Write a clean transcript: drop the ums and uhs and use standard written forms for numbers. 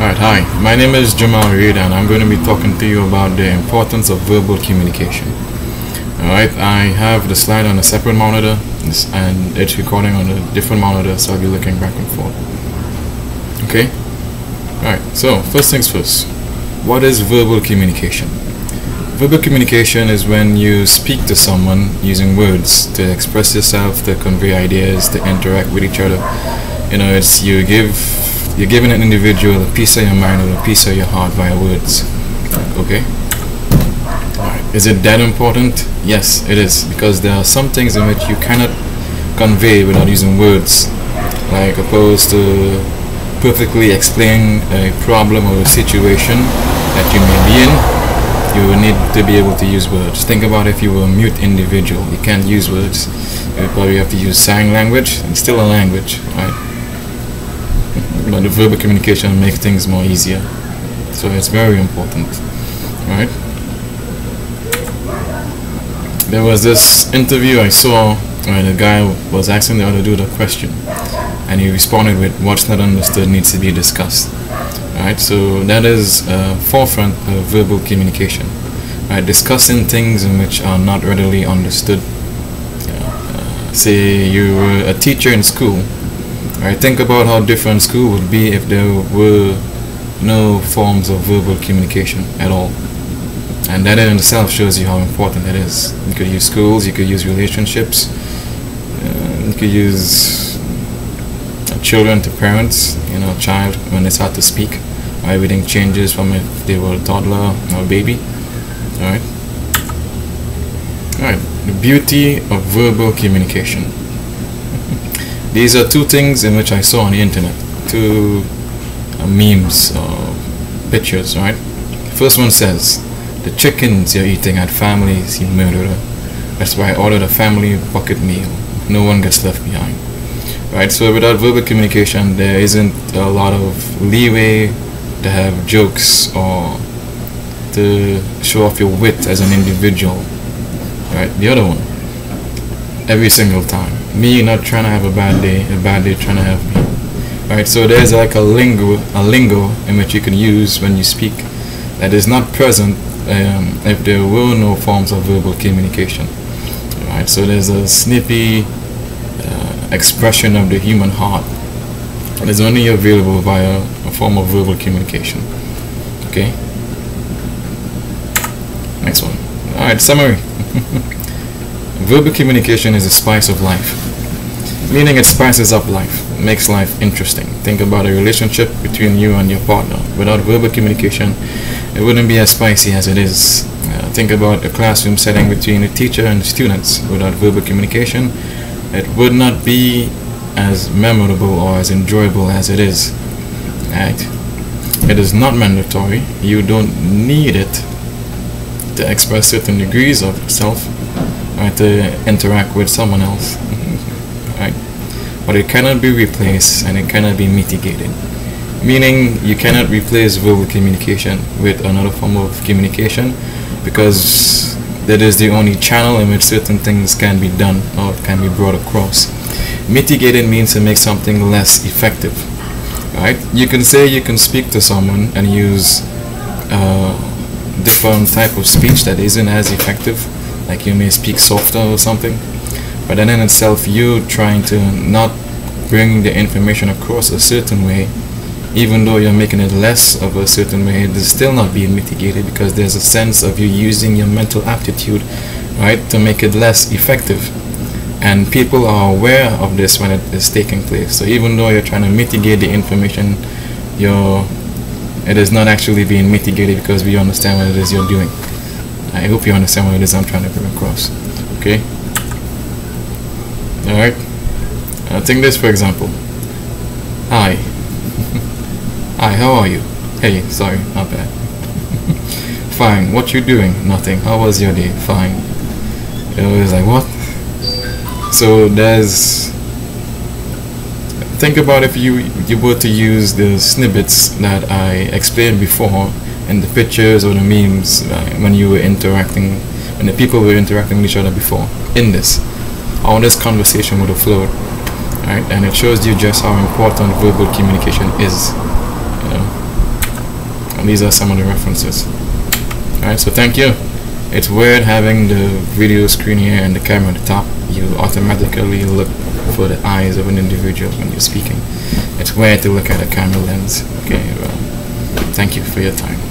Alright, hi. My name is Jamal Reid and I'm going to be talking to you about the importance of verbal communication. Alright, I have the slide on a separate monitor and it's recording on a different monitor, so I'll be looking back and forth. Okay? Alright, so first things first. What is verbal communication? Verbal communication is when you speak to someone using words to express yourself, to convey ideas, to interact with each other. You know, it's you're giving an individual a piece of your mind or a piece of your heart via words. Okay? Alright. Is it that important? Yes, it is, because there are some things in which you cannot convey without using words, like opposed to perfectly explain a problem or a situation that you may be in. You will need to be able to use words. Think about if you were a mute individual. You can't use words. You probably have to use sign language. It's still a language, right? But the verbal communication makes things more easier. So it's very important, right? There was this interview I saw where the guy was asking the other dude a question, and he responded with, "What's not understood needs to be discussed." Right, so that is forefront of verbal communication, right? Discussing things in which are not readily understood. Say you were a teacher in school, right? Think about how different school would be if there were no forms of verbal communication at all. And that in itself shows you how important it is. You could use schools, you could use relationships, you could use children to parents, child when they start to speak. Everything changes from if they were a toddler or a baby. Alright. The beauty of verbal communication. These are two things in which I saw on the internet. Two memes or pictures, right? First one says, "The chickens you're eating at families you murderer. That's why I ordered a family bucket meal. No one gets left behind." Right, so without verbal communication, there isn't a lot of leeway to have jokes or to show off your wit as an individual. Right, the other one, every single time, me not trying to have a bad day trying to have me. Right, so there's like a lingo in which you can use when you speak that is not present if there were no forms of verbal communication. Right, so there's a snippy expression of the human heart that is only available via a form of verbal communication. Okay, next one. Alright, summary. Verbal communication is a spice of life, meaning it spices up life, makes life interesting. Think about a relationship between you and your partner. Without verbal communication, it wouldn't be as spicy as it is. Think about a classroom setting between a teacher and students. Without verbal communication, it would not be as memorable or as enjoyable as it is. Right? It is not mandatory. You don't need it to express certain degrees of yourself, right, to interact with someone else. Right? But it cannot be replaced and it cannot be mitigated. Meaning you cannot replace verbal communication with another form of communication, because that is the only channel in which certain things can be done or can be brought across. Mitigated means to make something less effective. Right? You can say you can speak to someone and use different type of speech that isn't as effective, like you may speak softer or something, but then in itself you trying to not bring the information across a certain way, even though you're making it less of a certain way, it is still not being mitigated, because there's a sense of you using your mental aptitude, right, to make it less effective. And people are aware of this when it is taking place. So even though you're trying to mitigate the information, it is not actually being mitigated, because we understand what it is you're doing. I hope you understand what it is I'm trying to bring across. Okay? Alright? Take this for example. Hi. Hi, how are you? Hey, sorry, not bad. Fine, what you doing? Nothing. How was your day? Fine. It was like, what? So think about if you were to use the snippets that I explained before in the pictures or the memes when you were interacting, when the people were interacting with each other before, in this, how this conversation would have flowed. Right? And it shows you just how important verbal communication is. And these are some of the references. Alright, so thank you. It's weird having the video screen here and the camera at the top. You automatically look for the eyes of an individual when you're speaking. It's weird to look at a camera lens. Okay, well, thank you for your time.